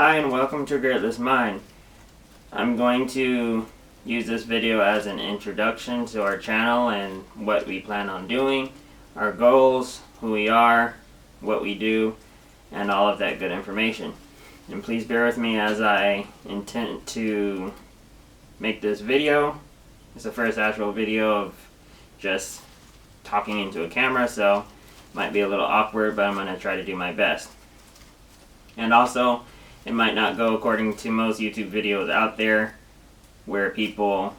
Hi and welcome to GRIDLESS Mind. I'm going to use this video as an introduction to our channel and what we plan on doing, our goals, who we are, what we do, and all of that good information. And please bear with me as I intend to make this video. It's the first actual video of just talking into a camera, so it might be a little awkward, but I'm going to try to do my best. And also, it might not go according to most YouTube videos out there where people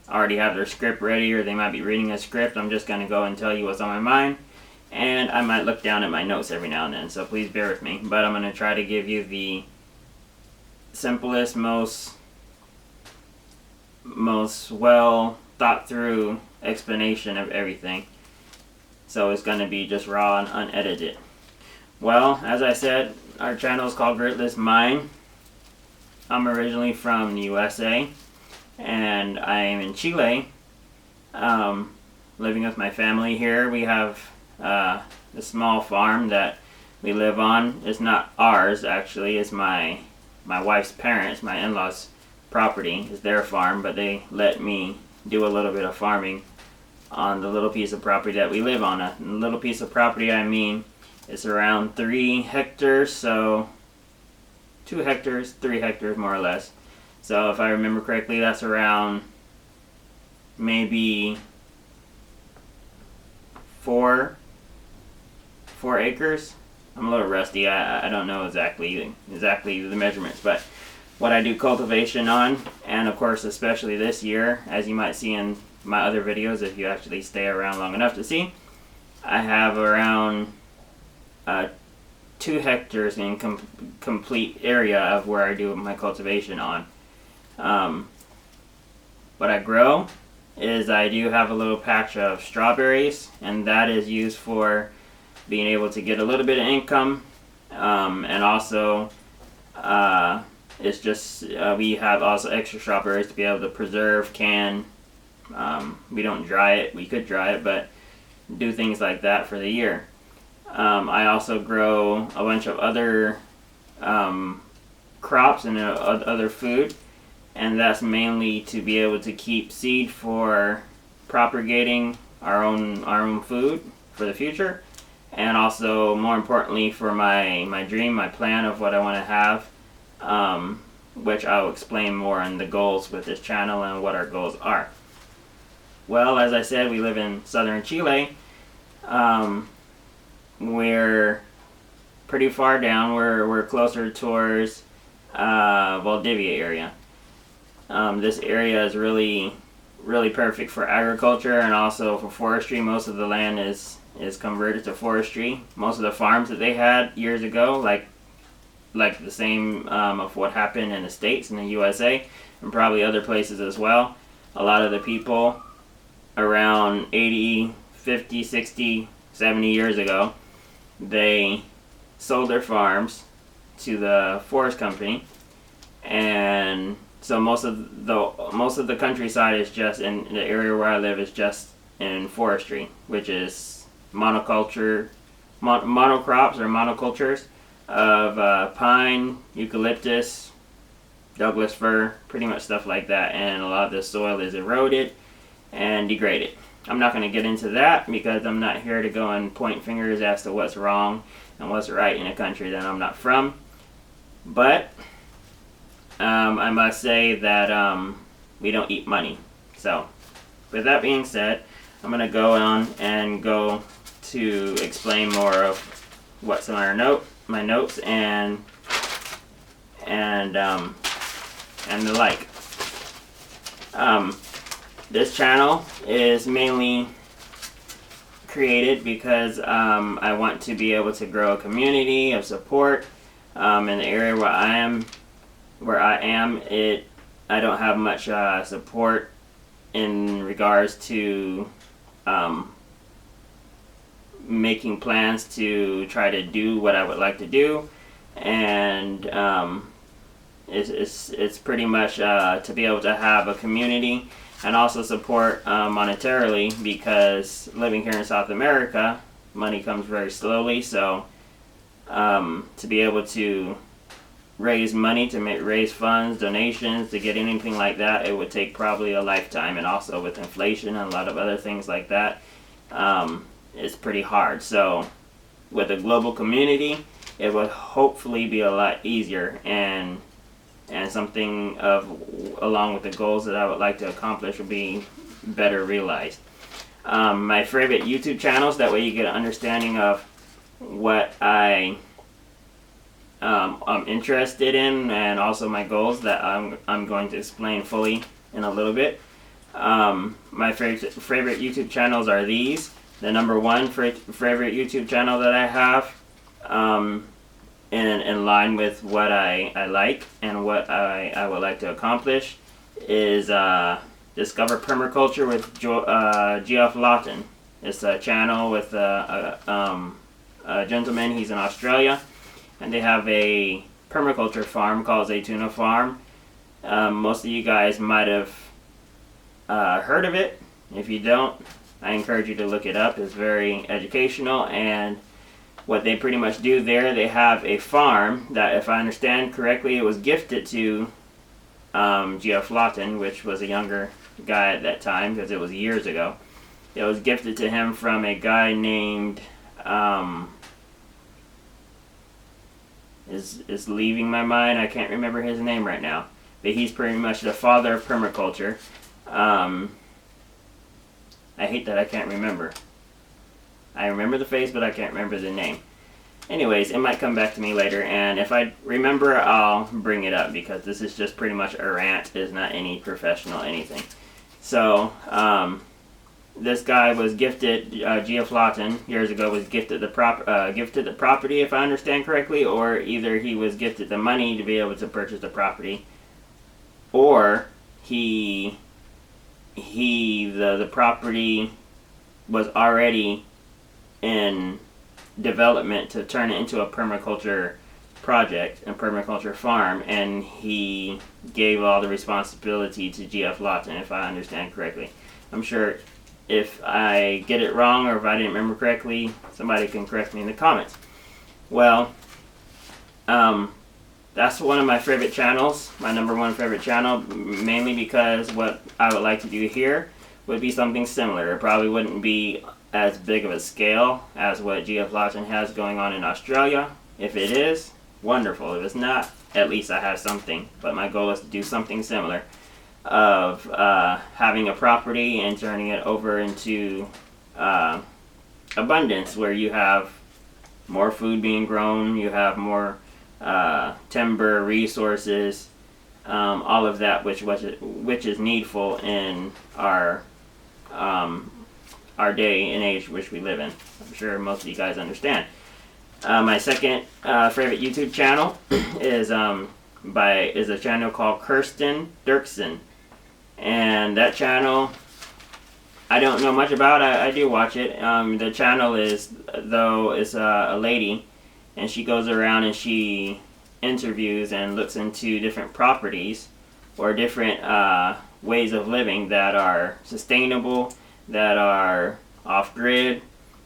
already have their script ready or they might be reading a script. I'm just going to go and tell you what's on my mind, and I might look down at my notes every now and then, so please bear with me. But I'm going to try to give you the simplest, most well thought through explanation of everything. So it's going to be just raw and unedited. Well, as I said, our channel is called GRIDLESS Mind. I'm originally from the USA, and I am in Chile, living with my family here. We have a small farm that we live on. It's not ours, actually. It's my wife's parents, my in-laws' property. It's their farm, but they let me do a little bit of farming on the little piece of property that we live on. A little piece of property, I mean, it's around 3 hectares, so 2 hectares, 3 hectares more or less. So if I remember correctly, that's around maybe 4 acres. I'm a little rusty. I don't know exactly the measurements, but what I do cultivation on, and of course especially this year, as you might see in my other videos if you actually stay around long enough to see, I have around 2 hectares in complete area of where I do my cultivation on. What I grow is I do have a little patch of strawberries, and that is used for being able to get a little bit of income, and also it's just we have also extra strawberries to be able to preserve, can. We don't dry it. We could dry it, but do things like that for the year. I also grow a bunch of other crops and other food, and that's mainly to be able to keep seed for propagating our own food for the future, and also more importantly for my dream, my plan of what I want to have, which I'll explain more in the goals with this channel and what our goals are. Well, as I said, we live in southern Chile. We're pretty far down. We're closer towards Valdivia area. This area is really perfect for agriculture and also for forestry. Most of the land is converted to forestry. Most of the farms that they had years ago, like the same of what happened in the States and the USA and probably other places as well. A lot of the people around 80, 50, 60, 70 years ago, they sold their farms to the forest company, and so most of the countryside is just in the area where I live is just in forestry, which is monocrops or monocultures of pine, eucalyptus, Douglas fir, pretty much stuff like that, and a lot of the soil is eroded and degraded. I'm not going to get into that because I'm not here to go and point fingers as to what's wrong and what's right in a country that I'm not from. But I must say that we don't eat money. So with that being said, I'm going to go on and go to explain more of what's on my notes and the like. This channel is mainly created because I want to be able to grow a community of support in the area where I am. I don't have much support in regards to making plans to try to do what I would like to do, and it's pretty much to be able to have a community and also support monetarily, because living here in South America, money comes very slowly, so to be able to raise money, to raise funds, donations, to get anything like that, it would take probably a lifetime. And also with inflation and a lot of other things like that, it's pretty hard. So with a global community, it would hopefully be a lot easier, and something along with the goals that I would like to accomplish will be better realized. My favorite YouTube channels, that way you get an understanding of what I'm interested in, and also my goals that I'm going to explain fully in a little bit. My favorite YouTube channels are these. The number one favorite YouTube channel that I have, in line with what I like and what I would like to accomplish, is Discover Permaculture with Geoff Lawton. It's a channel with a gentleman. He's in Australia, and they have a permaculture farm called Zaytuna Farm. Most of you guys might have heard of it. If you don't, I encourage you to look it up. It's very educational, and what they pretty much do there, they have a farm that, if I understand correctly, it was gifted to Geoff Lawton, which was a younger guy at that time, because it was years ago. It was gifted to him from a guy named, is leaving my mind, I can't remember his name right now, but he's pretty much the father of permaculture. I hate that I can't remember. I remember the face, but I can't remember the name. Anyways, it might come back to me later, and if I remember, I'll bring it up, because this is just pretty much a rant. It's not any professional anything. So, this guy was gifted, Geoff Lawton, years ago, was gifted the property, if I understand correctly, or either he was gifted the money to be able to purchase the property, or the property was already in development to turn it into a permaculture project, a permaculture farm, and he gave all the responsibility to Geoff Lawton, if I understand correctly. I'm sure if I get it wrong, or if I didn't remember correctly, somebody can correct me in the comments. Well, that's one of my favorite channels, my number one favorite channel, mainly because what I would like to do here would be something similar. It probably wouldn't be as big of a scale as what Geoff Lawton has going on in Australia. If it is, wonderful. If it's not, at least I have something. But my goal is to do something similar, of having a property and turning it over into abundance, where you have more food being grown, you have more timber, resources, all of that which is needful in our day and age which we live in. I'm sure most of you guys understand. My second favorite YouTube channel is a channel called Kirsten Dirksen, and that channel I don't know much about. I do watch it. The channel is a lady, and she goes around and she interviews and looks into different properties or different ways of living that are sustainable, that are off-grid,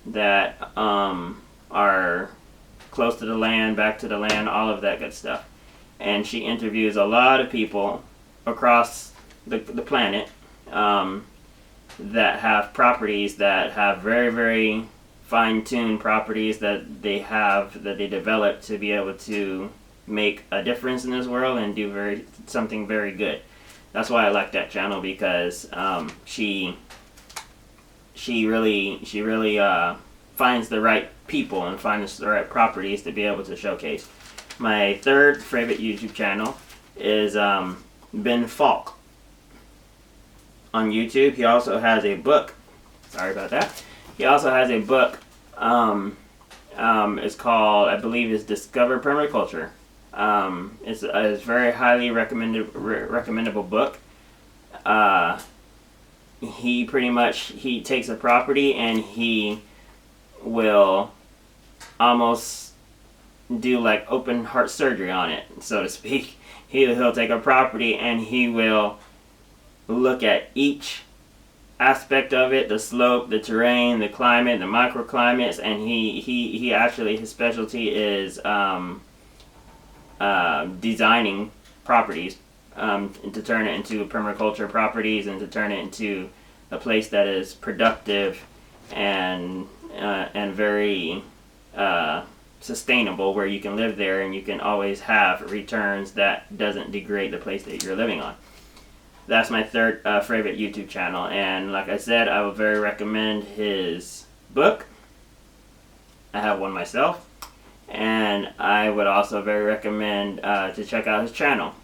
that are close to the land, back to the land, all of that good stuff. And she interviews a lot of people across the planet that have properties, that have very, very fine-tuned properties that they develop to be able to make a difference in this world and do something very good. That's why I like that channel, because she really finds the right people and finds the right properties to be able to showcase. My third favorite YouTube channel is Ben Falk on YouTube. He also has a book. Sorry about that. He also has a book. It's called, I believe, is Discover Permaculture. It's a very highly recommendable book. He takes a property and he will almost do like open heart surgery on it, so to speak. He'll take a property and he will look at each aspect of it, the slope, the terrain, the climate, the microclimates, and he actually, his specialty is designing properties, and to turn it into permaculture properties, and to turn it into a place that is productive and very sustainable, where you can live there and you can always have returns that doesn't degrade the place that you're living on. That's my third favorite YouTube channel, and like I said, I would very recommend his book. I have one myself, and I would also very recommend to check out his channel,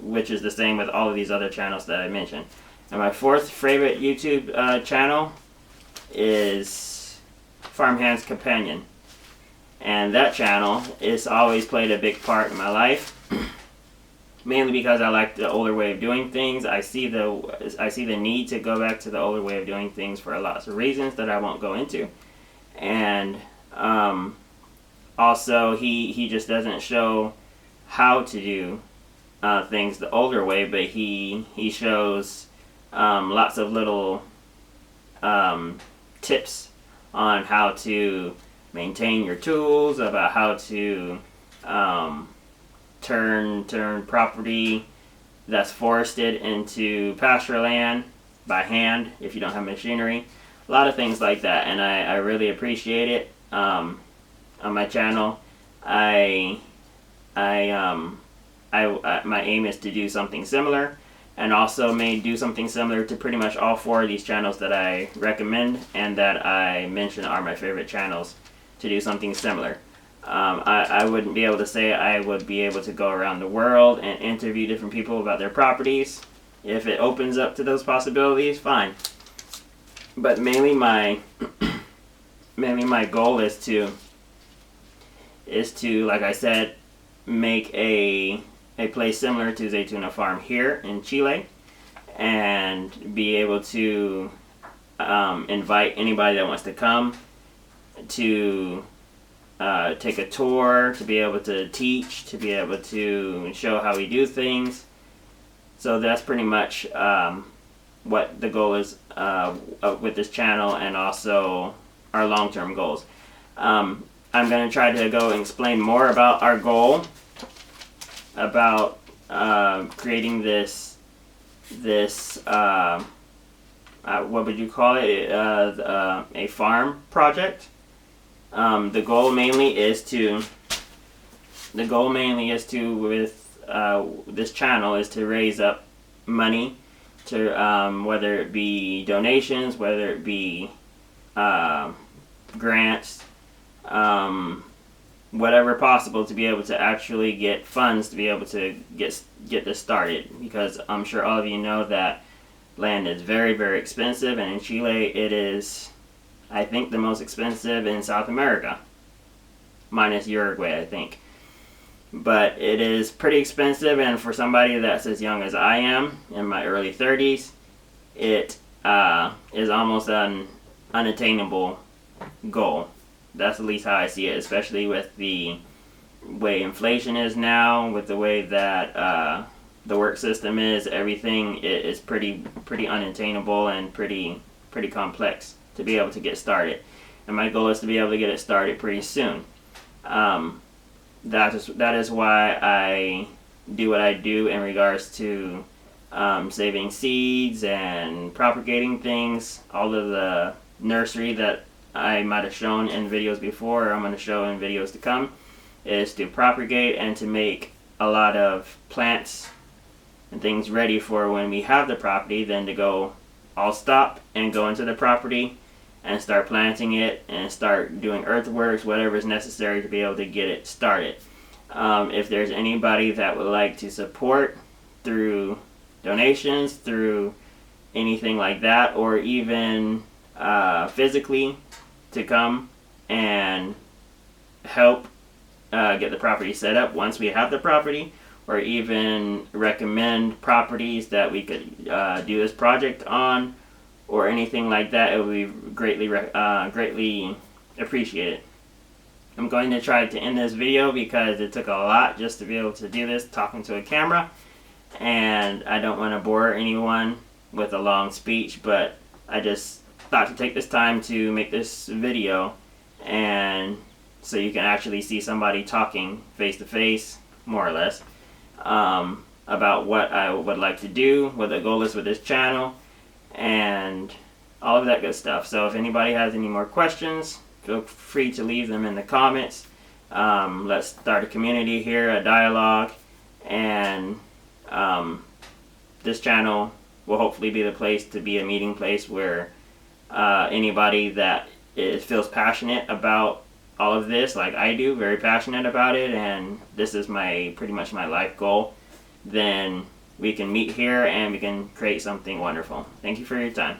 which is the same with all of these other channels that I mentioned. And my fourth favorite YouTube channel is Farmhand's Companion, and that channel is always played a big part in my life. Mainly because I like the older way of doing things. I see the need to go back to the older way of doing things for lots of reasons that I won't go into. And also he just doesn't show how to do things the older way, but he shows lots of little tips on how to maintain your tools, about how to turn property that's forested into pasture land by hand if you don't have machinery. A lot of things like that, and I really appreciate it. On my channel, my aim is to do something similar, and also may do something similar to pretty much all four of these channels that I recommend and that I mention are my favorite channels, to do something similar. I wouldn't be able to say I would be able to go around the world and interview different people about their properties. If it opens up to those possibilities, fine. But mainly my goal is to, like I said, make a place similar to Zaytuna Farm here in Chile, and be able to invite anybody that wants to come to take a tour, to be able to teach, to be able to show how we do things. So that's pretty much what the goal is with this channel, and also our long-term goals. I'm going to try to go and explain more about our goal, about creating this what would you call it, a farm project. The goal mainly is to, with this channel, is to raise up money to, whether it be donations, whether it be grants, whatever possible, to be able to actually get funds to be able to get this started. Because I'm sure all of you know that land is very, very expensive, and in Chile it is, I think, the most expensive in South America, minus Uruguay, I think. But it is pretty expensive, and for somebody that's as young as I am, in my early 30s, it is almost an unattainable goal. That's at least how I see it, especially with the way inflation is now, with the way that the work system is. Everything is pretty unattainable and pretty complex to be able to get started. And my goal is to be able to get it started pretty soon. That is why I do what I do in regards to saving seeds and propagating things. All of the nursery that I might have shown in videos before, or I'm going to show in videos to come, is to propagate and to make a lot of plants and things ready for when we have the property, then to go, I'll stop and go into the property and start planting it and start doing earthworks, whatever is necessary to be able to get it started. If there's anybody that would like to support through donations, through anything like that, or even physically to come and help get the property set up once we have the property, or even recommend properties that we could do this project on, or anything like that, it would be greatly appreciated. I'm going to try to end this video because it took a lot just to be able to do this, talking to a camera, and I don't want to bore anyone with a long speech, but I just thought to take this time to make this video and so you can actually see somebody talking face to face, more or less, about what I would like to do, what the goal is with this channel, and all of that good stuff. So if anybody has any more questions, feel free to leave them in the comments. Let's start a community here, a dialogue, and this channel will hopefully be the place to be a meeting place where anybody that feels passionate about all of this, like I do, very passionate about it, and this is pretty much my life goal, then we can meet here and we can create something wonderful. Thank you for your time.